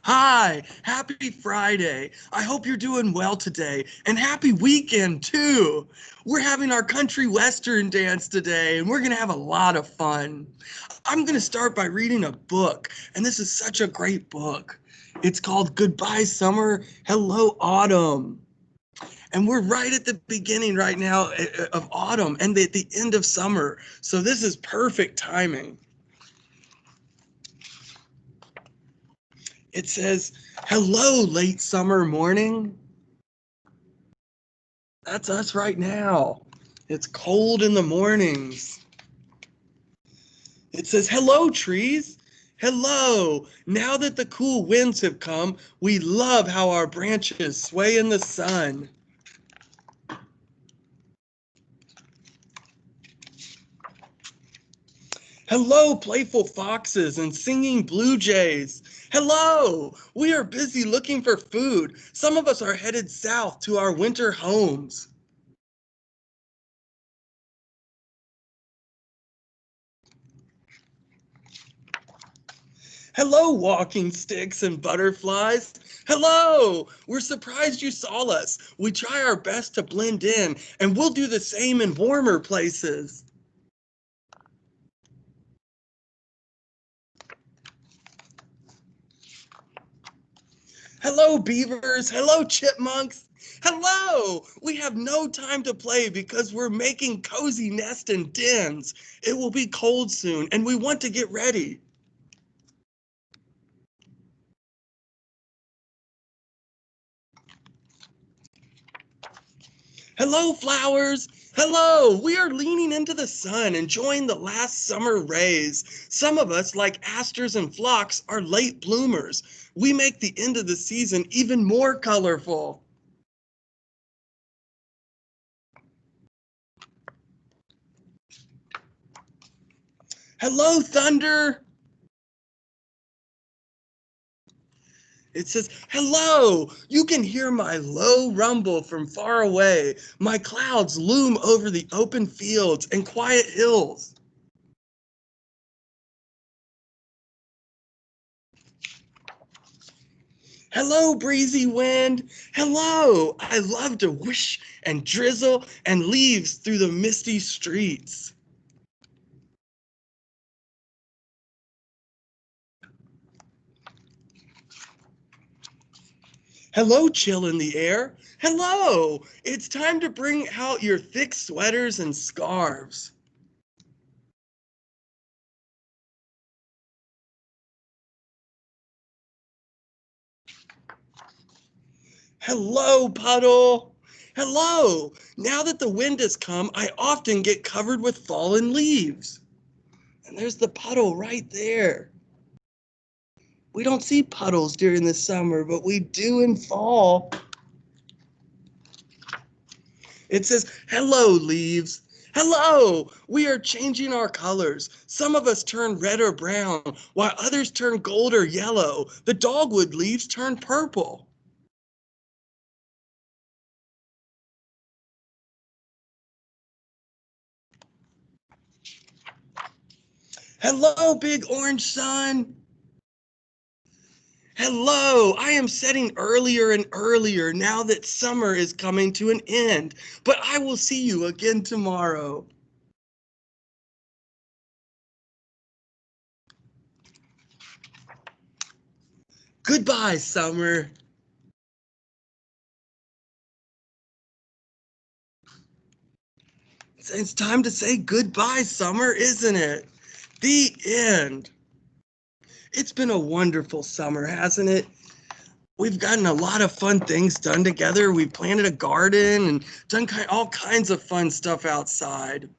Hi, happy Friday. I hope you're doing well today, and happy weekend too. We're having our country western dance today, and we're going to have a lot of fun. I'm going to start by reading a book, and this is such a great book. It's called Goodbye Summer, Hello Autumn. And we're right at the beginning right now of autumn and at the end of summer. So this is perfect timing. It says, hello, late summer morning. That's us right now. It's cold in the mornings. It says, hello, trees. Hello. Now that the cool winds have come, we love how our branches sway in the sun. Hello, playful foxes and singing blue jays. Hello. We are busy looking for food. Some of us are headed south to our winter homes. Hello, walking sticks and butterflies. Hello! We're surprised you saw us. We try our best to blend in, and we'll do the same in warmer places. Hello, beavers. Hello, chipmunks. Hello! We have no time to play because we're making cozy nest and dens. It will be cold soon, and we want to get ready. Hello, flowers. Hello. We are leaning into the sun, enjoying the last summer rays. Some of us, like asters and phlox, are late bloomers. We make the end of the season even more colorful. Hello, thunder. It says, hello. You can hear my low rumble from far away. My clouds loom over the open fields and quiet hills. Hello, breezy wind. Hello. I love to whoosh and drizzle and leaves through the misty streets. Hello, chill in the air. Hello. It's time to bring out your thick sweaters and scarves. Hello, puddle. Hello. Now that the wind has come, I often get covered with fallen leaves. And there's the puddle right there. We don't see puddles during the summer, but we do in fall. It says, hello, leaves. Hello, we are changing our colors. Some of us turn red or brown, while others turn gold or yellow. The dogwood leaves turn purple. Hello, big orange sun. Hello, I am setting earlier and earlier now that summer is coming to an end, but I will see you again tomorrow. Goodbye, summer. It's time to say goodbye, summer, isn't it? The end. It's been a wonderful summer, hasn't it? We've gotten a lot of fun things done together. We've planted a garden and done all kinds of fun stuff outside.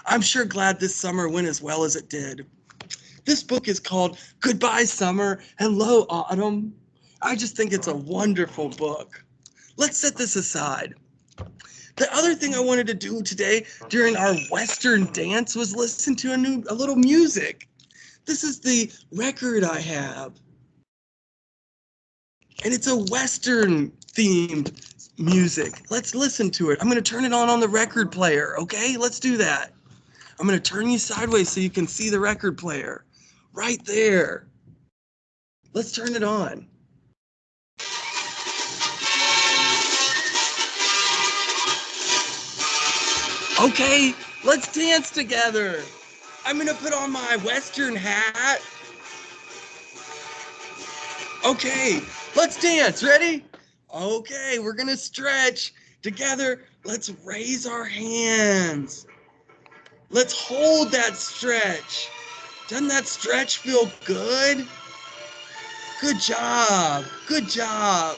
I'm sure glad this summer went as well as it did. This book is called Goodbye Summer, Hello Autumn. I just think it's a wonderful book. Let's set this aside. The other thing I wanted to do today during our Western dance was listen to a little music. This is the record I have. And it's a Western themed music. Let's listen to it. I'm going to turn it on the record player, okay? Let's do that. I'm going to turn you sideways so you can see the record player. Right there. Let's turn it on. Okay, let's dance together. I'm gonna put on my Western hat. Okay, let's dance. Ready? Okay, we're gonna stretch together. Let's raise our hands. Let's hold that stretch. Doesn't that stretch feel good? Good job. Good job.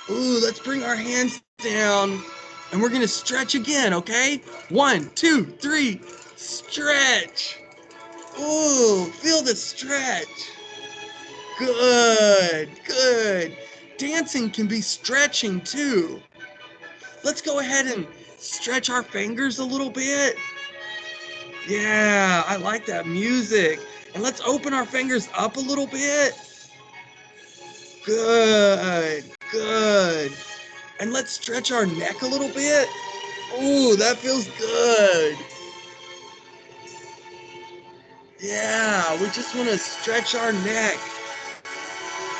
Ooh, let's bring our hands down and we're gonna stretch again, okay? 1, 2, 3, stretch. Ooh, feel the stretch. Good, good. Dancing can be stretching too. Let's go ahead and stretch our fingers a little bit. Yeah, I like that music. And let's open our fingers up a little bit. Good, good. And let's stretch our neck a little bit. Ooh, that feels good. Yeah, we just want to stretch our neck.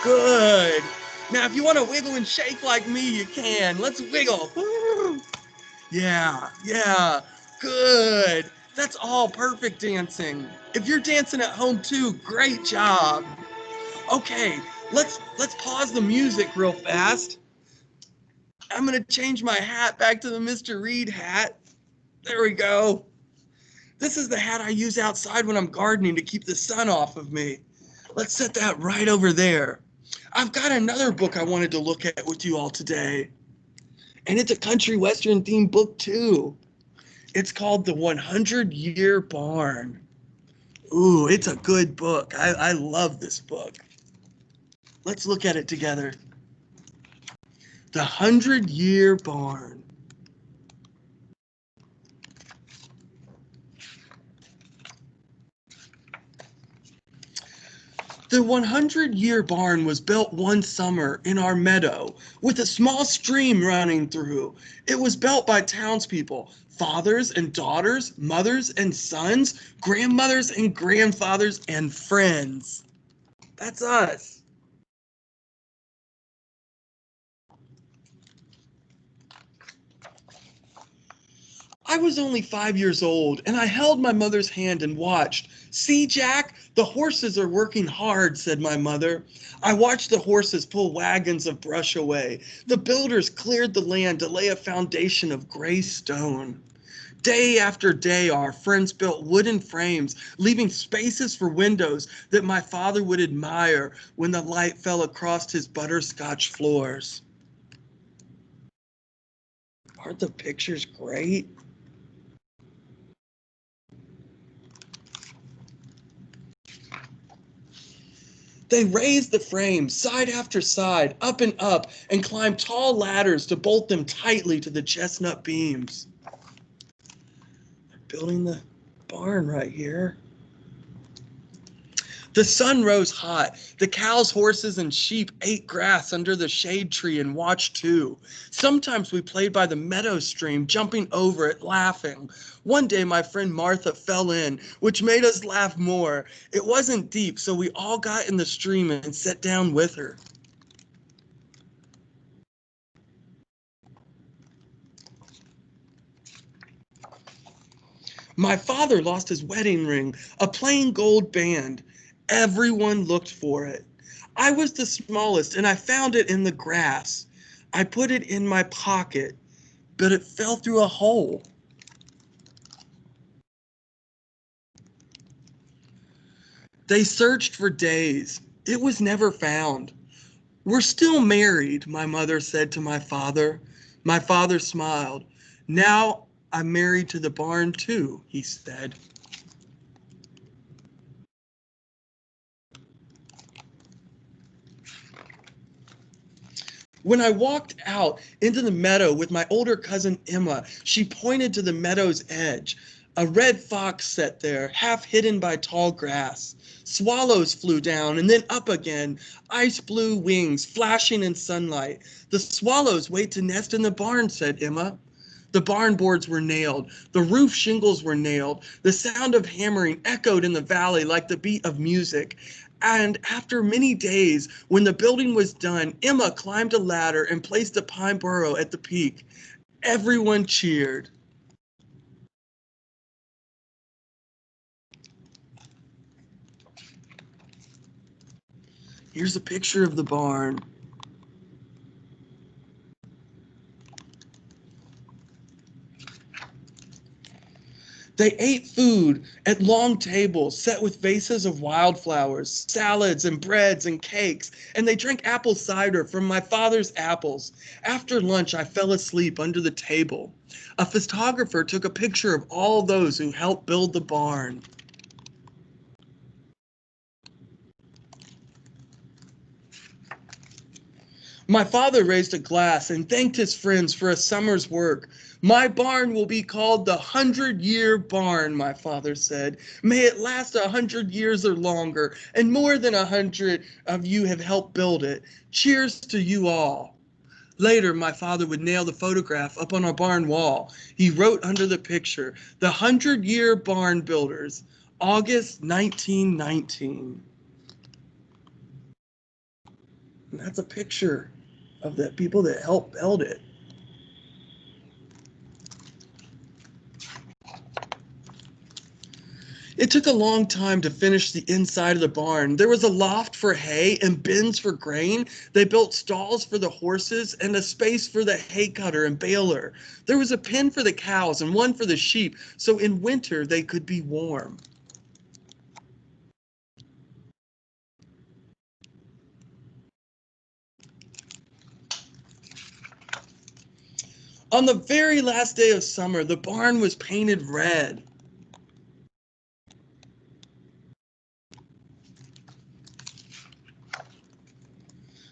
Good. Now, if you want to wiggle and shake like me, you can. Let's wiggle. Woo. Yeah, yeah. Good. That's all perfect dancing. If you're dancing at home too, great job. Okay, let's pause the music real fast. I'm gonna change my hat back to the Mr. Reed hat. There we go. This is the hat I use outside when I'm gardening to keep the sun off of me. Let's set that right over there. I've got another book I wanted to look at with you all today. And it's a country western themed book too. It's called The 100-Year Barn. Ooh, it's a good book. I love this book. Let's look at it together. The 100-Year Barn. The 100-Year Barn was built one summer in our meadow with a small stream running through. It was built by townspeople, fathers and daughters, mothers and sons, grandmothers and grandfathers, and friends. That's us. I was only 5 years old, and I held my mother's hand and watched. See, Jack, the horses are working hard, said my mother. I watched the horses pull wagons of brush away. The builders cleared the land to lay a foundation of gray stone. Day after day, our friends built wooden frames, leaving spaces for windows that my father would admire when the light fell across his butterscotch floors. Aren't the pictures great? They raised the frames side after side, up and up, and climbed tall ladders to bolt them tightly to the chestnut beams. They're building the barn right here. The sun rose hot. The cows, horses, and sheep ate grass under the shade tree and watched too. Sometimes we played by the meadow stream, jumping over it, laughing. One day my friend Martha fell in, which made us laugh more. It wasn't deep, so we all got in the stream and sat down with her. My father lost his wedding ring, a plain gold band. Everyone looked for it. I was the smallest and I found it in the grass. I put it in my pocket, but it fell through a hole. They searched for days. It was never found. We're still married, my mother said to my father. My father smiled. Now I'm married to the barn too, he said. When I walked out into the meadow with my older cousin Emma, she pointed to the meadow's edge. A red fox sat there, half hidden by tall grass. Swallows flew down and then up again, ice blue wings flashing in sunlight. The swallows wait to nest in the barn, said Emma. The barn boards were nailed. The roof shingles were nailed. The sound of hammering echoed in the valley like the beat of music. And after many days, when the building was done, Emma climbed a ladder and placed a pine burrow at the peak. Everyone cheered. Here's a picture of the barn. They ate food at long tables set with vases of wildflowers, salads and breads and cakes, and they drank apple cider from my father's apples. After lunch, I fell asleep under the table. A photographer took a picture of all those who helped build the barn. My father raised a glass and thanked his friends for a summer's work. My barn will be called the 100-Year Barn, my father said. May it last 100 years or longer, and more than 100 of you have helped build it. Cheers to you all. Later, my father would nail the photograph up on our barn wall. He wrote under the picture, the 100-Year Barn Builders, August 1919. And that's a picture of the people that helped build it. It took a long time to finish the inside of the barn. There was a loft for hay and bins for grain. They built stalls for the horses and a space for the hay cutter and baler. There was a pen for the cows and one for the sheep, so in winter they could be warm. On the very last day of summer, the barn was painted red.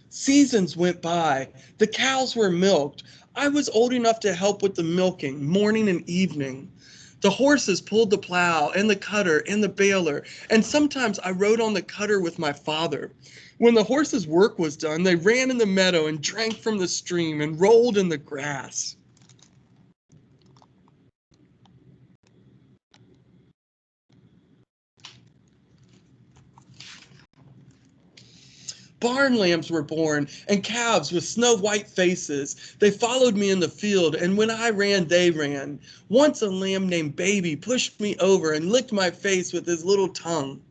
Seasons went by. The cows were milked. I was old enough to help with the milking, morning and evening. The horses pulled the plow and the cutter and the baler, and sometimes I rode on the cutter with my father. When the horses' work was done, they ran in the meadow and drank from the stream and rolled in the grass. Barn lambs were born, and calves with snow-white faces. They followed me in the field, and when I ran, they ran. Once a lamb named Baby pushed me over and licked my face with his little tongue.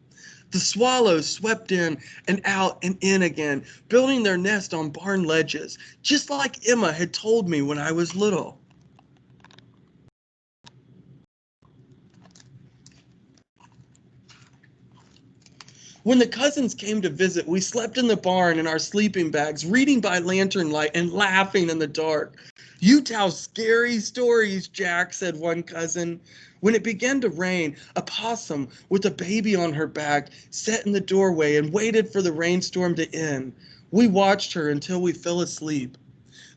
The swallows swept in and out and in again, building their nest on barn ledges, just like Emma had told me when I was little. When the cousins came to visit, we slept in the barn in our sleeping bags, reading by lantern light and laughing in the dark. You tell scary stories, Jack, said one cousin. When it began to rain, a possum with a baby on her back sat in the doorway and waited for the rainstorm to end. We watched her until we fell asleep.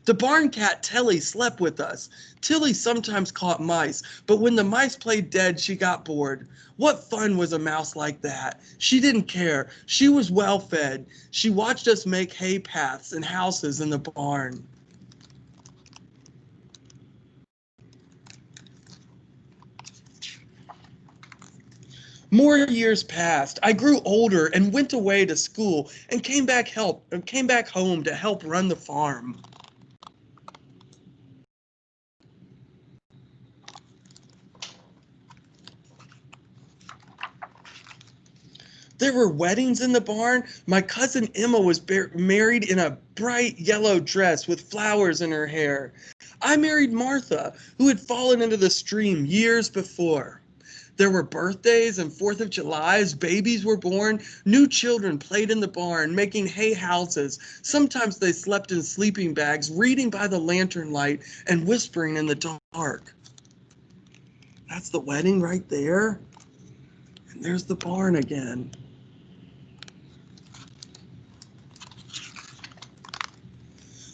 The barn cat Tilly slept with us. Tilly sometimes caught mice, but when the mice played dead, she got bored. What fun was a mouse like that? She didn't care. She was well fed. She watched us make hay paths and houses in the barn. More years passed. I grew older and went away to school and came back home to help run the farm. There were weddings in the barn. My cousin Emma was married in a bright yellow dress with flowers in her hair. I married Martha, who had fallen into the stream years before. There were birthdays and 4th of Julys, babies were born, new children played in the barn, making hay houses. Sometimes they slept in sleeping bags, reading by the lantern light and whispering in the dark. That's the wedding right there. And there's the barn again.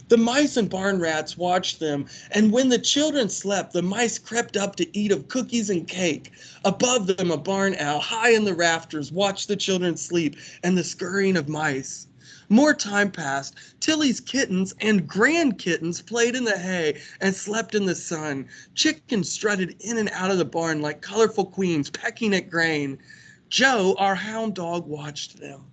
The mice and barn rats watched them, and when the children slept, the mice crept up to eat of cookies and cake. Above them, a barn owl, high in the rafters, watched the children sleep and the scurrying of mice. More time passed. Tilly's kittens and grand kittens played in the hay and slept in the sun. Chickens strutted in and out of the barn like colorful queens pecking at grain. Joe, our hound dog, watched them.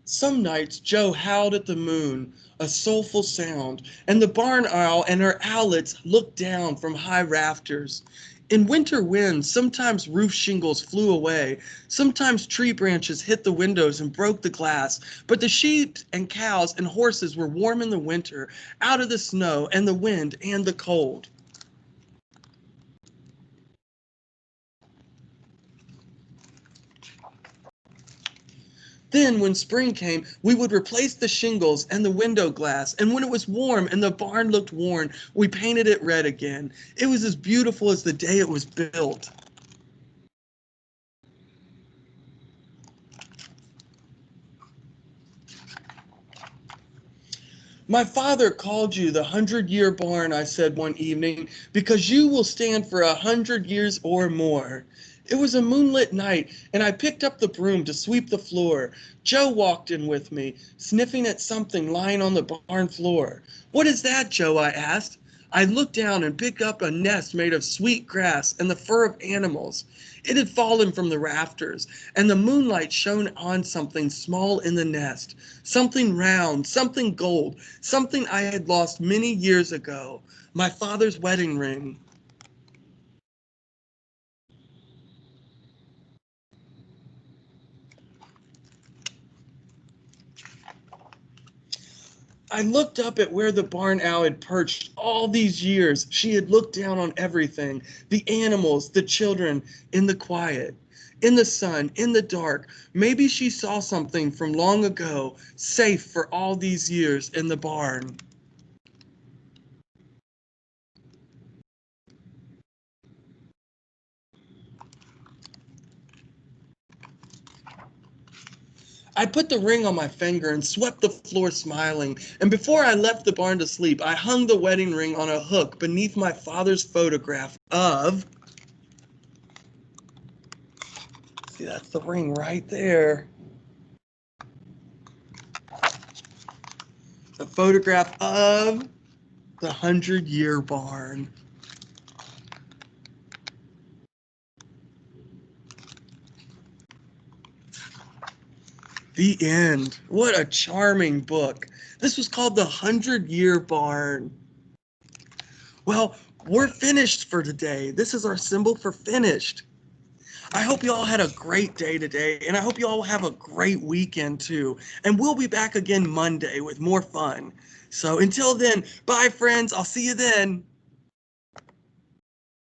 Some nights Joe howled at the moon, a soulful sound, and the barn owl and her owlets looked down from high rafters. In winter winds, sometimes roof shingles flew away, sometimes tree branches hit the windows and broke the glass, but the sheep and cows and horses were warm in the winter, out of the snow and the wind and the cold. Then, when spring came, we would replace the shingles and the window glass, and when it was warm and the barn looked worn, we painted it red again. It was as beautiful as the day it was built. My father called you the 100-year barn, I said one evening, because you will stand for 100 years or more. It was a moonlit night, and I picked up the broom to sweep the floor. Joe walked in with me, sniffing at something lying on the barn floor. "What is that, Joe?" I asked. I looked down and picked up a nest made of sweet grass and the fur of animals. It had fallen from the rafters, and the moonlight shone on something small in the nest, something round, something gold, something I had lost many years ago, my father's wedding ring. I looked up at where the barn owl had perched all these years. She had looked down on everything, the animals, the children, in the quiet, in the sun, in the dark. Maybe she saw something from long ago, safe for all these years in the barn. I put the ring on my finger and swept the floor smiling, and before I left the barn to sleep, I hung the wedding ring on a hook beneath my father's photograph of, see, that's the ring right there, a photograph of the 100-year barn. The end. What a charming book. This was called The 100-Year Barn. Well, we're finished for today. This is our symbol for finished. I hope you all had a great day today, and I hope you all have a great weekend too. And we'll be back again Monday with more fun. So until then, bye friends. I'll see you then.